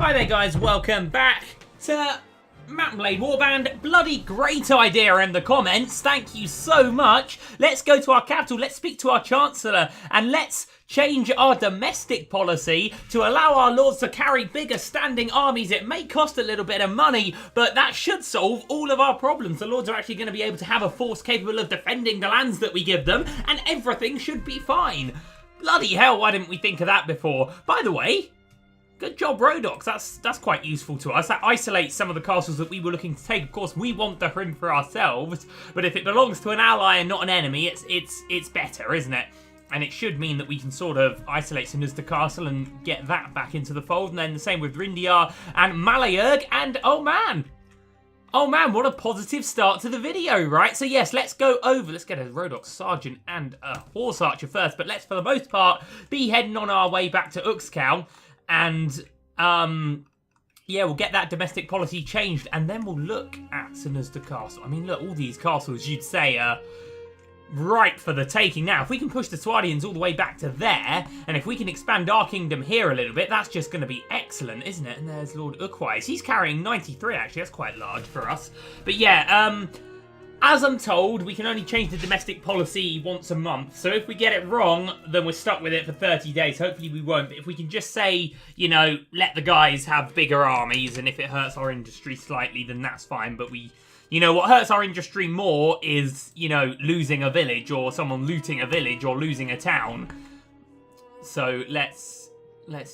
Hi there guys, welcome back to Mount & Blade Warband. Bloody great idea in the comments, thank you so much. Let's go to our capital, let's speak to our Chancellor, and let's change our domestic policy to allow our lords to carry bigger standing armies. It may cost a little bit of money, but that should solve all of our problems. The lords are actually going to be able to have a force capable of defending the lands that we give them, and everything should be fine. Bloody hell, why didn't we think of that before? By the way, good job, Rhodox. That's quite useful to us. That isolates some of the castles that we were looking to take. Of course, we want the Hrim for ourselves, but if it belongs to an ally and not an enemy, it's better, isn't it? And it should mean that we can sort of isolate Sinusda Castle and get that back into the fold. And then the same with Rindiar and Malayurg. And oh man, what a positive start to the video, right? So yes, let's go over. Let's get a Rhodox Sergeant and a Horse Archer first. But let's, for the most part, be heading on our way back to Uxcal. And, yeah, we'll get that domestic policy changed, and then we'll look at Sinusda Castle. I mean, look, all these castles, you'd say, are ripe for the taking. Now, if we can push the Swadians all the way back to there, and if we can expand our kingdom here a little bit, that's just going to be excellent, isn't it? And there's Lord Ukwise. He's carrying 93, actually. That's quite large for us. But, yeah, as I'm told, we can only change the domestic policy once a month. So if we get it wrong, then we're stuck with it for 30 days. Hopefully we won't. But if we can just say, you know, let the guys have bigger armies, and if it hurts our industry slightly, then that's fine. But you know, what hurts our industry more is, you know, losing a village, or someone looting a village, or losing a town. So let's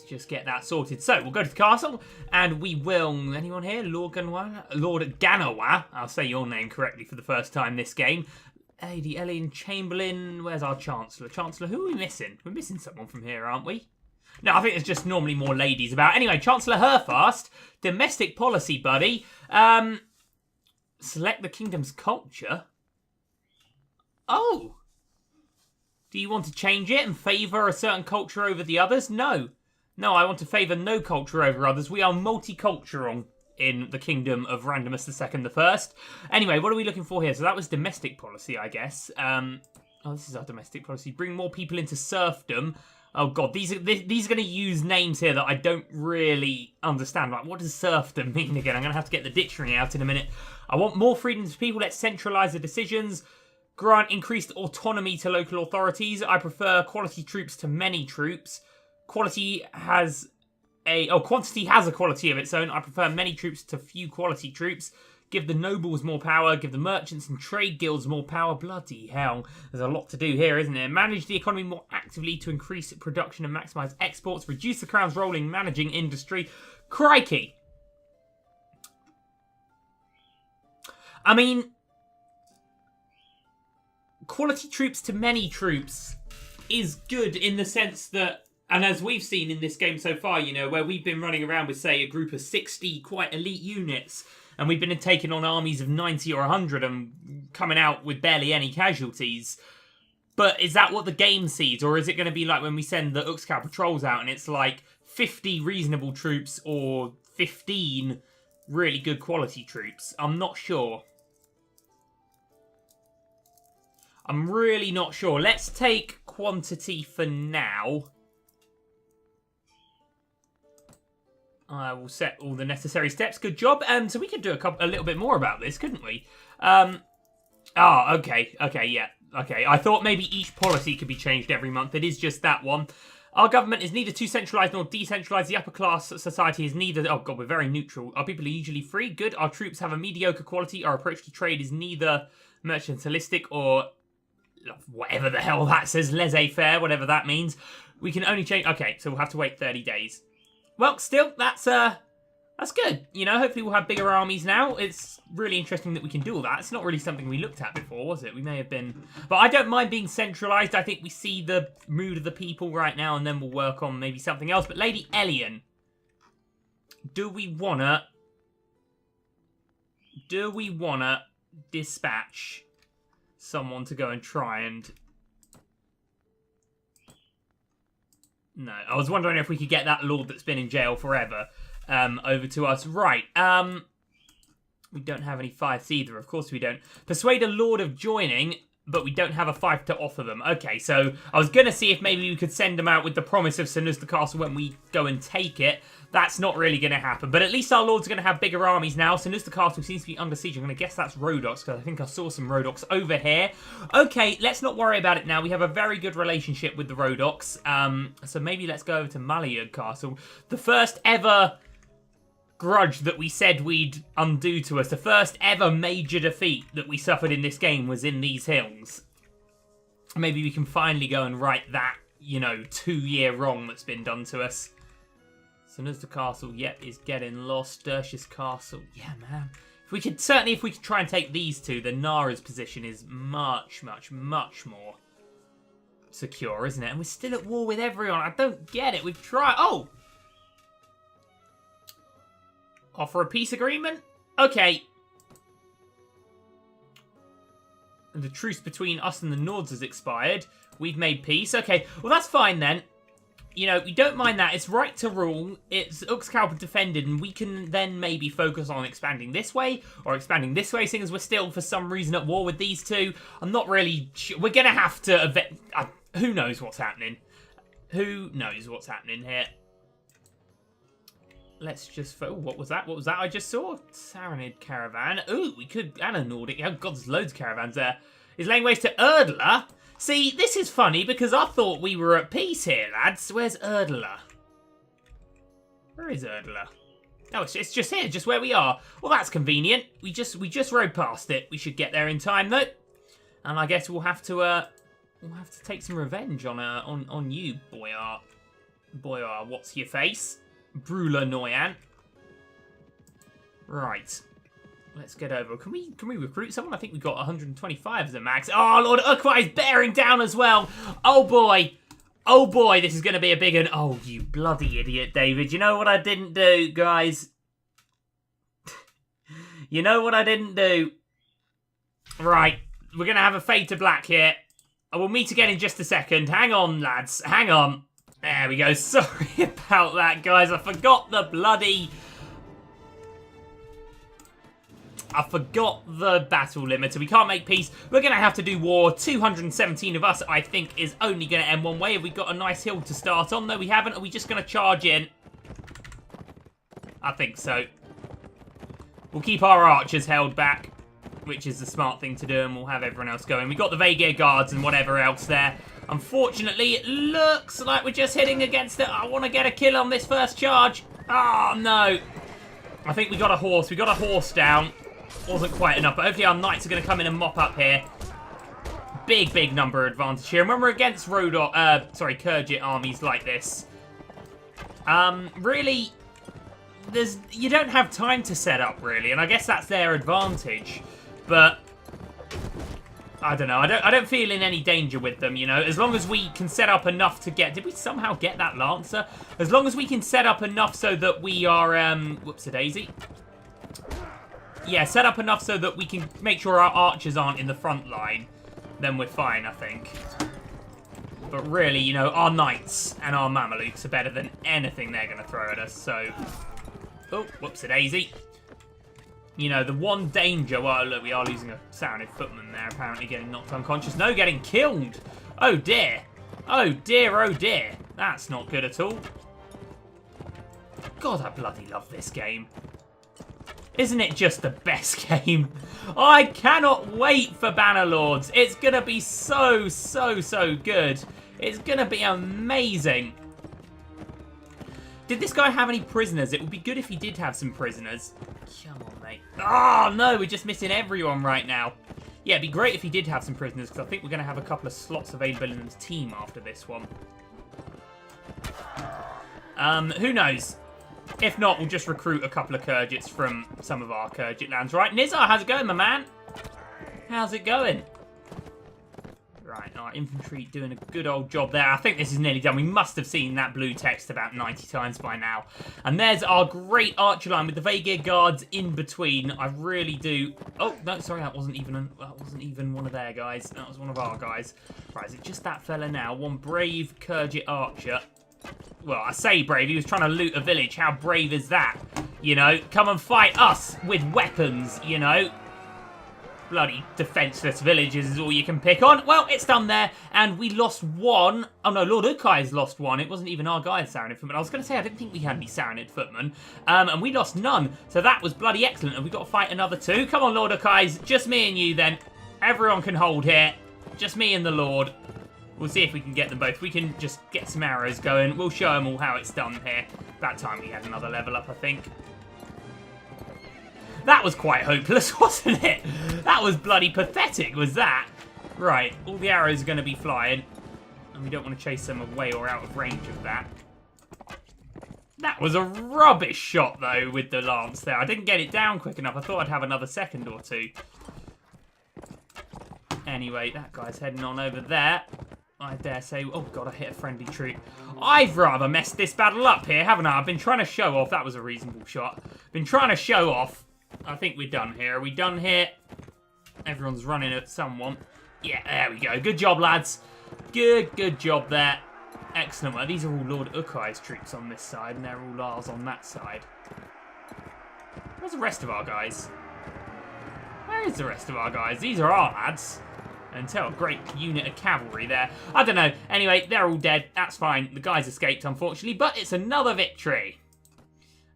just get that sorted. So, we'll go to the castle, and we will... Anyone here? Lord Ganawa. I'll say your name correctly for the first time this game. Lady Elian Chamberlain. Where's our Chancellor? Chancellor, who are we missing? We're missing someone from here, aren't we? No, I think there's just normally more ladies about. Anyway, Chancellor Herfast. Domestic policy, buddy. Select the kingdom's culture. Oh! Do you want to change it and favour a certain culture over the others? No. No, I want to favour no culture over others. We are multicultural in the kingdom of Randomus II the First. Anyway, what are we looking for here? So that was domestic policy, I guess. Oh, this is our domestic policy. Bring more people into serfdom. Oh, God, these are going to use names here that I don't really understand. Like, what does serfdom mean again? I'm going to have to get the dictionary out in a minute. I want more freedom to people. Let's centralise the decisions. Grant increased autonomy to local authorities. I prefer quality troops to many troops. Quantity has a quality of its own. I prefer many troops to few quality troops. Give the nobles more power. Give the merchants and trade guilds more power. Bloody hell. There's a lot to do here, isn't there? Manage the economy more actively to increase production and maximise exports. Reduce the crown's role in managing industry. Crikey. I mean, quality troops to many troops is good in the sense that, and as we've seen in this game so far, you know, where we've been running around with, say, a group of 60 quite elite units, and we've been taking on armies of 90 or 100 and coming out with barely any casualties. But is that what the game sees? Or is it going to be like when we send the Uxcal patrols out and it's like 50 reasonable troops or 15 really good quality troops? I'm not sure. I'm really not sure. Let's take quantity for now. I will set all the necessary steps. Good job. So we could do a little bit more about this, couldn't we? Okay. Okay, yeah. Okay, I thought maybe each policy could be changed every month. It is just that one. Our government is neither too centralised nor decentralised. The upper class society is neither... Oh, God, we're very neutral. Our people are usually free. Good. Our troops have a mediocre quality. Our approach to trade is neither mercantilistic or... whatever the hell that says, laissez-faire, whatever that means. We can only change... Okay, so we'll have to wait 30 days. Well, still, that's good. You know, hopefully we'll have bigger armies now. It's really interesting that we can do all that. It's not really something we looked at before, was it? We may have been... But I don't mind being centralised. I think we see the mood of the people right now, and then we'll work on maybe something else. But Lady Elian, do we wanna dispatch someone to go and try and... No, I was wondering if we could get that lord that's been in jail forever over to us. Right, we don't have any fights either, of course we don't. Persuade a lord of joining but we don't have a fight to offer them. Okay, so I was going to see if maybe we could send them out with the promise of Sanuzda Castle when we go and take it. That's not really going to happen. But at least our lords are going to have bigger armies now. Sanuzda Castle seems to be under siege. I'm going to guess that's Rhodoks, because I think I saw some Rhodoks over here. Okay, let's not worry about it now. We have a very good relationship with the Rhodoks. So maybe let's go over to Malayug Castle. The first ever grudge that we said we'd undo to us. The first ever major defeat that we suffered in this game was in these hills. Maybe we can finally go and right that, 2-year wrong that's been done to us. Sanuzda Castle, yep, is getting lost. Dersh's Castle, yeah, man. If we could try and take these two, then Nara's position is much, much, much more secure, isn't it? And we're still at war with everyone. I don't get it. We've tried. Oh! Offer a peace agreement? Okay. The truce between us and the Nords has expired. We've made peace. Okay, well, that's fine then. We don't mind that. It's right to rule. It's Uxkalpa defended, and we can then maybe focus on expanding this way or expanding this way, seeing as we're still, for some reason, at war with these two. I'm not really sure. We're going to have to... who knows what's happening? Who knows what's happening here? Let's just... Oh, what was that? What was that I just saw? Saranid caravan. Ooh, we could... And a Nordic. Oh, God, there's loads of caravans there. Is laying waste to Erdla. See, this is funny because I thought we were at peace here, lads. Where's Erdla? Where is Erdla? Oh, it's just here, just where we are. Well, that's convenient. We just rode past it. We should get there in time, though. And I guess we'll have to take some revenge on you, Boyar. Boyar, what's your face? Brula Noyan. Right. Let's get over. Can we recruit someone? I think we've got 125 as a max. Oh, Lord Ukwa is bearing down as well. Oh, boy. Oh, boy. This is going to be a big one. Oh, you bloody idiot, David. You know what I didn't do, guys? You know what I didn't do? Right. We're going to have a fade to black here. I will meet again in just a second. Hang on, lads. Hang on. There we go. Sorry about that, guys. I forgot the battle limiter. We can't make peace. We're going to have to do war. 217 of us, I think, is only going to end one way. Have we got a nice hill to start on? No, we haven't. Are we just going to charge in? I think so. We'll keep our archers held back, which is the smart thing to do, and we'll have everyone else going. We've got the Vaegir guards and whatever else there. Unfortunately, it looks like we're just hitting against it. I want to get a kill on this first charge. Oh, no. I think we got a horse. We got a horse down. Wasn't quite enough, but hopefully our knights are going to come in and mop up here. Big number advantage here. And when we're against Khergit armies like this, really, you don't have time to set up, really, and I guess that's their advantage. But I don't know. I don't feel in any danger with them, as long as we can set up enough to get... Did we somehow get that Lancer? As long as we can set up enough so that we are... Whoops-a-daisy. Yeah, set up enough so that we can make sure our archers aren't in the front line. Then we're fine, I think. But really, our knights and our Mamelukes are better than anything they're going to throw at us, so... Oh, whoops-a-daisy. The one danger... Well, look, we are losing a Saranid footman there, apparently getting knocked unconscious. No, getting killed! Oh, dear. Oh, dear, oh, dear. That's not good at all. God, I bloody love this game. Isn't it just the best game? I cannot wait for Bannerlords. It's going to be so good. It's going to be amazing. Did this guy have any prisoners? It would be good if he did have some prisoners. Come on, mate. Oh, no, we're just missing everyone right now. Yeah, it'd be great if he did have some prisoners, because I think we're going to have a couple of slots available in the team after this one. Who knows? If not, we'll just recruit a couple of Khergits from some of our Khergit lands. Right, Nizar, how's it going, my man? How's it going? Right, our infantry doing a good old job there. I think this is nearly done. We must have seen that blue text about 90 times by now. And there's our great archer line with the Vaegir guards in between. I really do... Oh, no, sorry, that wasn't even one of their guys. That was one of our guys. Right, is it just that fella now? One brave Khergit archer. Well, I say brave. He was trying to loot a village. How brave is that? Come and fight us with weapons, bloody defenseless villages is all you can pick on. Well, it's done there, and we lost one. Oh no, Lord Ukai's lost one. It wasn't even our guy, Saranid Footman. I was going to say, I didn't think we had any Saranid Footmen, and we lost none. So that was bloody excellent, and we've got to fight another two. Come on, Lord Ukai's. Just me and you then. Everyone can hold here. Just me and the Lord. We'll see if we can get them both. We can just get some arrows going. We'll show them all how it's done here. That time we had another level up, I think. That was quite hopeless, wasn't it? That was bloody pathetic, was that? Right, all the arrows are going to be flying. And we don't want to chase them away or out of range of that. That was a rubbish shot, though, with the lance there. I didn't get it down quick enough. I thought I'd have another second or two. Anyway, that guy's heading on over there. I dare say... Oh, God, I hit a friendly troop. I've rather messed this battle up here, haven't I? I've been trying to show off. That was a reasonable shot. Been trying to show off. I think we're done here. Are we done here? Everyone's running at someone. Yeah, there we go. Good job, lads. Good job there. Excellent. Well, these are all Lord Ukai's troops on this side, and they're all ours on that side. Where's the rest of our guys? Where is the rest of our guys? These are our lads. Until a great unit of cavalry there. I don't know. Anyway, they're all dead. That's fine. The guys escaped, unfortunately, but it's another victory.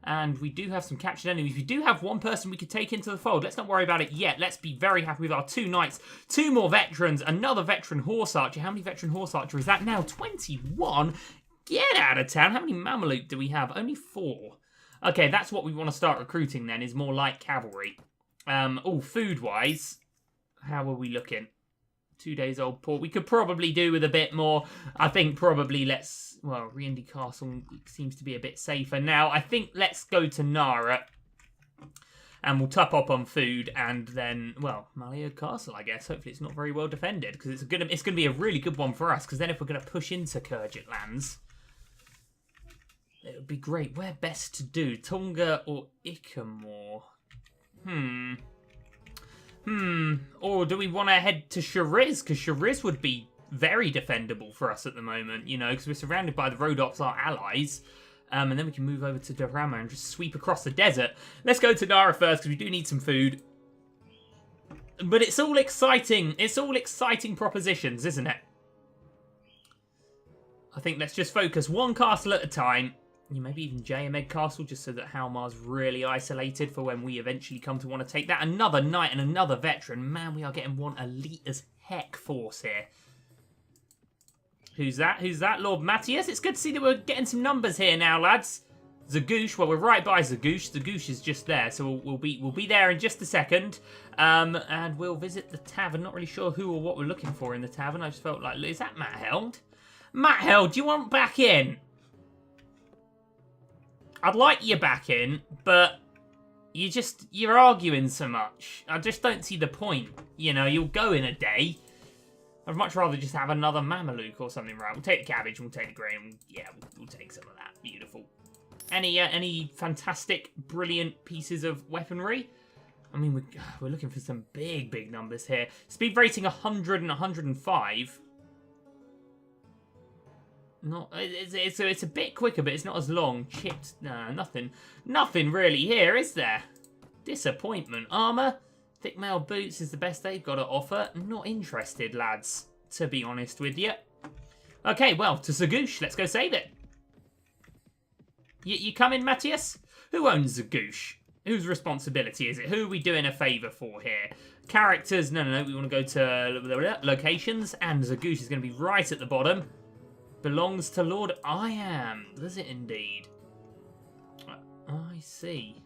And we do have some captured enemies. We do have one person we could take into the fold. Let's not worry about it yet. Let's be very happy with our 2 knights, 2 more veterans, another veteran horse archer. How many veteran horse archer is that now? 21? Get out of town. How many Mameluke do we have? Only 4. Okay, that's what we want to start recruiting then, is more light cavalry. Oh, food-wise, how are we looking? 2 days old port. We could probably do with a bit more. I think probably let's... Well, Riendy Castle seems to be a bit safer now. I think let's go to Nara. And we'll top up on food. And then, well, Malia Castle, I guess. Hopefully it's not very well defended. Because it's going to be a really good one for us. Because then if we're going to push into Khergit lands... It would be great. Where best to do? Tonga or Ikamor? Or do we want to head to Shariz? Because Shariz would be very defendable for us at the moment, you know, because we're surrounded by the Rhodops, our allies. And then we can move over to Dorama and just sweep across the desert. Let's go to Nara first, because we do need some food. But it's all exciting. It's all exciting propositions, isn't it? I think let's just focus one castle at a time. Maybe even Jayamed Castle, just so that Halmar's really isolated for when we eventually come to want to take that. Another knight and another veteran. Man, we are getting one elite as heck force here. Who's that? Who's that? Lord Matthias? It's good to see that we're getting some numbers here now, lads. Zagoosh, well, we're right by Zagoosh. Zagoosh is just there, so we'll be there in just a second. And we'll visit the tavern. Not really sure who or what we're looking for in the tavern. I just felt like, is that Matt Held? Matt Held, do you want back in? I'd like you back in, but you're arguing so much. I just don't see the point. You know, you'll go in a day. I'd much rather just have another Mameluke or something, right? We'll take the cabbage, we'll take the grain. Yeah, we'll take some of that. Beautiful. Any fantastic, brilliant pieces of weaponry? I mean, we're looking for some big numbers here. Speed rating 100 and 105. It's a bit quicker, but it's not as long. Chipped, nah, nothing really here, is there? Disappointment. Armour, thick mail boots is the best they've got to offer. Not interested, lads, to be honest with you. Okay, well, to Zagoosh, let's go save it. You coming, Matthias? Who owns Zagoosh? Whose responsibility is it? Who are we doing a favour for here? Characters, no, we want to go to locations, and Zagoosh is going to be right at the bottom. Belongs to Lord I Am. Does it indeed? I see.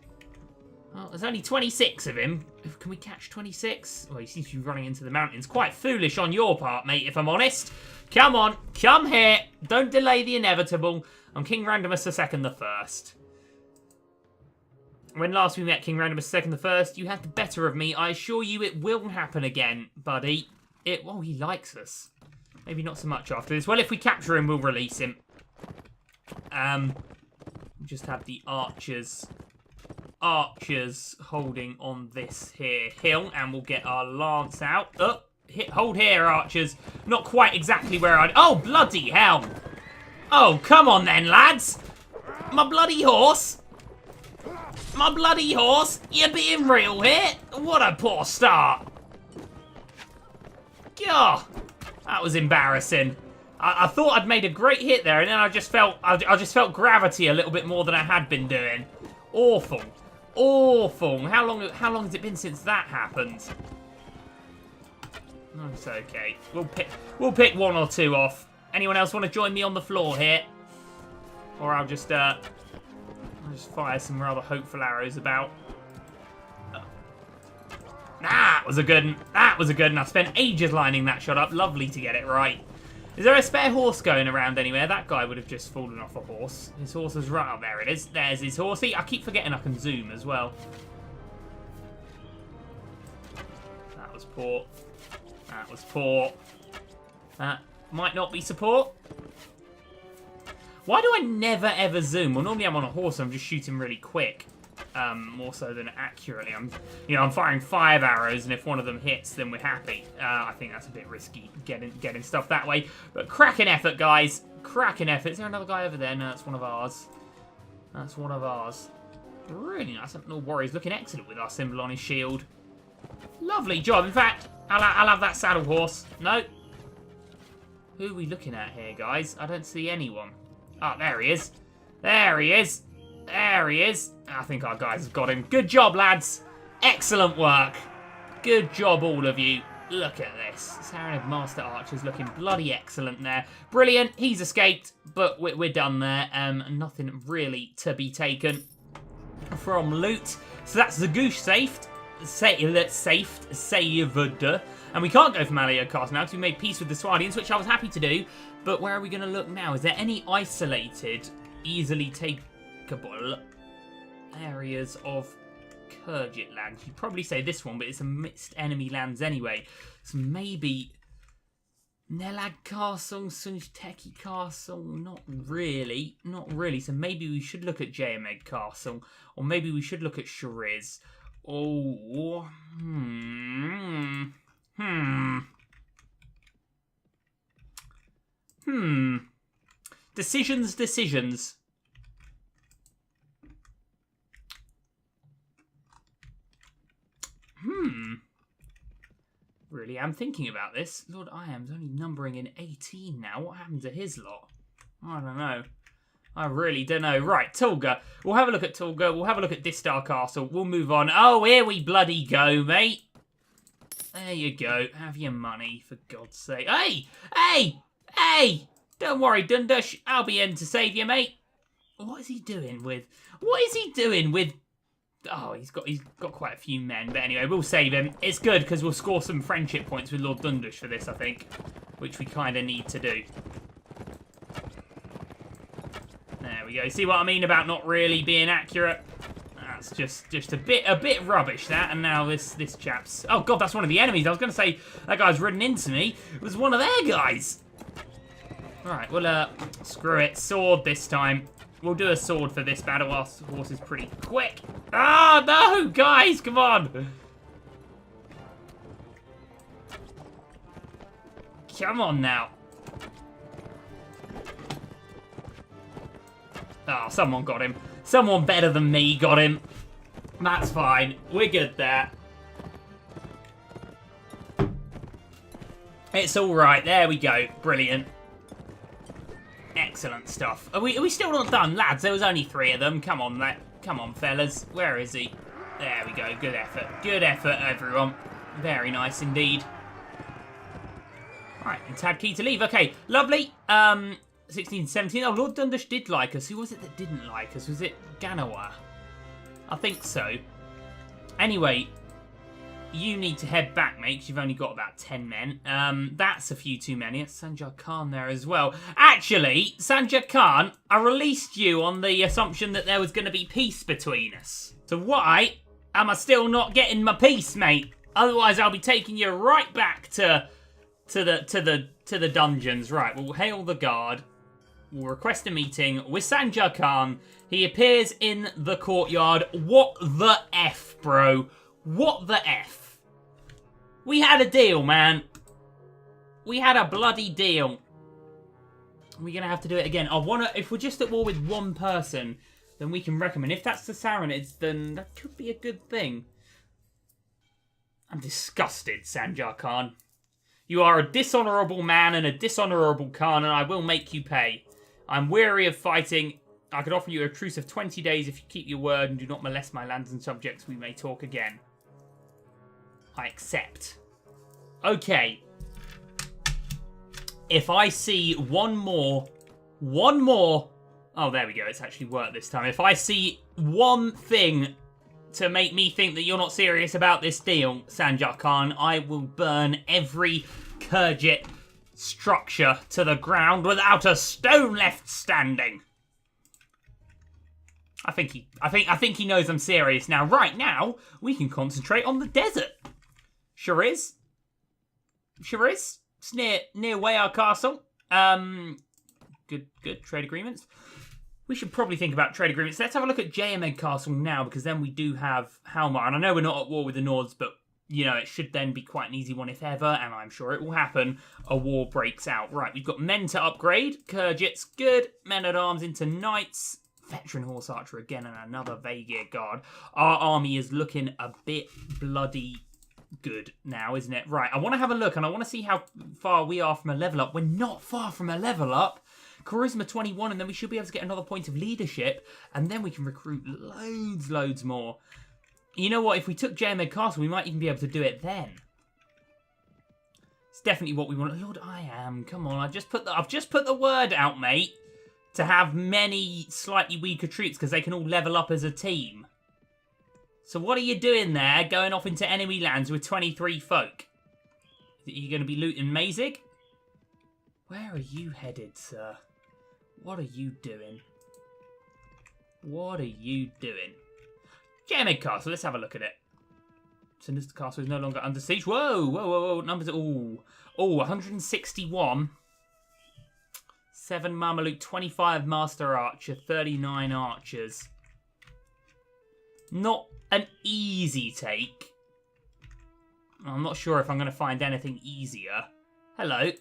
Oh, there's only 26 of him. Can we catch 26? Well, he seems to be running into the mountains. Quite foolish on your part, mate, if I'm honest. Come on, come here. Don't delay the inevitable. I'm King Randomus II the First. When last we met King Randomus II the First, you had the better of me. I assure you it will happen again, buddy. Well, he likes us. Maybe not so much after this. Well, if we capture him, we'll release him. Just have the archers holding on this here hill, and we'll get our lance out. Oh, hold here, archers. Not quite exactly where I'd... Oh, bloody hell. Oh, come on then, lads. My bloody horse. My bloody horse. You're being real here? What a poor start. God, that was embarrassing. I thought I'd made a great hit there, and then I just felt gravity a little bit more than I had been doing. Awful. Awful. How long has it been since that happened? That's okay. We'll pick one or two off. Anyone else want to join me on the floor here? Or I'll just fire some rather hopeful arrows about. That was a good one. That was a good one. I spent ages lining that shot up. Lovely to get it right. Is there a spare horse going around anywhere? That guy would have just fallen off a horse. His horse is right. Oh, there it is. There's his horsey. I keep forgetting I can zoom as well. That was poor. That was poor. That might not be support. Why do I never ever zoom? Well, normally I'm on a horse and I'm just shooting really quick. More so than accurately. I'm firing 5 arrows, and if one of them hits, then we're happy. I think that's a bit risky, getting stuff that way. But cracking effort, guys. Cracking effort. Is there another guy over there? No, that's one of ours. That's one of ours. Really nice. No worries. Looking excellent with our symbol on his shield. Lovely job. In fact, I'll have that saddle horse. No. Who are we looking at here, guys? I don't see anyone. Oh, there he is. There he is. There he is. I think our guys have got him. Good job, lads. Excellent work. Good job, all of you. Look at this. Saranid Master Archer's looking bloody excellent there. Brilliant. He's escaped, but we're done there. Nothing really to be taken from loot. So that's Zagoosh saved. Saved. And we can't go for Malio Castle now because we made peace with the Swardians, which I was happy to do. But where are we going to look now? Is there any isolated, easily takeable areas of Khergit lands? You'd probably say this one, but it's amidst enemy lands anyway. So maybe Nelag Castle, Sunjteki Castle. Not really. Not really. So maybe we should look at Jayamed Castle. Or maybe we should look at Shariz. Oh. Decisions. Really am thinking about this. Lord Iam's only numbering in 18 now. What happened to his lot? I don't know. I really don't know. Right, Tulga. We'll have a look at Tulga. We'll have a look at Distar Castle. We'll move on. Oh, here we bloody go, mate. There you go. Have your money, for God's sake. Hey! Don't worry, Dundush. I'll be in to save you, mate. What is he doing with... Oh, he's got quite a few men. But anyway, we'll save him. It's good, because we'll score some friendship points with Lord Dundush for this, I think. Which we kind of need to do. There we go. See what I mean about not really being accurate? That's just a bit rubbish, that. And now this chap's... Oh, God, that's one of the enemies. I was going to say that guy's ridden into me. It was one of their guys. Alright, well, screw it. Sword this time. We'll do a sword for this battle. Our horse is pretty quick. Ah, no, guys, come on. Come on now. Oh, someone got him. Someone better than me got him. That's fine. We're good there. It's all right. There we go. Brilliant. Excellent stuff. Are we still not done, lads? There was only 3 of them. Come on, fellas. Where is he? There we go. Good effort. Good effort, everyone. Very nice indeed. All right, and tab key to leave. Okay, lovely. 16, 17. Oh, Lord Dundush did like us. Who was it that didn't like us? Was it Ganawa? I think so. Anyway, you need to head back, mate, because you've only got about 10 men. That's a few too many. It's Sanjar Khan there as well. Actually, Sanjar Khan, I released you on the assumption that there was going to be peace between us. So why am I still not getting my peace, mate? Otherwise, I'll be taking you right back to the dungeons. Right, we'll hail the guard. We'll request a meeting with Sanjar Khan. He appears in the courtyard. What the F, bro? What the F? We had a deal, man. We had a bloody deal. We're going to have to do it again. If we're just at war with one person, then we can recommend. If that's the Saranids, then that could be a good thing. I'm disgusted, Sanjar Khan. You are a dishonourable man and a dishonourable Khan, and I will make you pay. I'm weary of fighting. I could offer you a truce of 20 days if you keep your word and do not molest my lands and subjects. We may talk again. I accept. Okay. If I see one more... Oh, there we go. It's actually worked this time. If I see one thing to make me think that you're not serious about this deal, Sanjar Khan, I will burn every Khergit structure to the ground without a stone left standing. I think he knows I'm serious now. Right now, we can concentrate on the desert. Sure is. It's near Wayar Castle. Good trade agreements. We should probably think about trade agreements. Let's have a look at Jayamed Castle now, because then we do have Halmar. And I know we're not at war with the Nords, but, you know, it should then be quite an easy one if ever, and I'm sure it will happen. A war breaks out. Right, we've got men to upgrade. Khergit's good. Men-at-arms into knights. Veteran horse archer again, and another Vaegir guard. Our army is looking a bit bloody good now, isn't it? Right, I want to have a look, and I want to see how far we are from a level up. We're not far from a level up. Charisma 21, and then we should be able to get another point of leadership, and then we can recruit loads more. You know what? If we took Jayamed Castle, we might even be able to do it then. It's definitely what we want. Lord, I am. Come on, I've just put the word out, mate, to have many slightly weaker troops because they can all level up as a team. So what are you doing there, going off into enemy lands with 23 folk? Are you going to be looting Mazig? Where are you headed, sir? What are you doing? What are you doing? Jayamed Castle, let's have a look at it. Sinister Castle is no longer under siege. Whoa. Numbers, ooh, 161. 7 Mameluke, 25 Master Archer, 39 Archers. Not an easy take. I'm not sure if I'm going to find anything easier. Hello.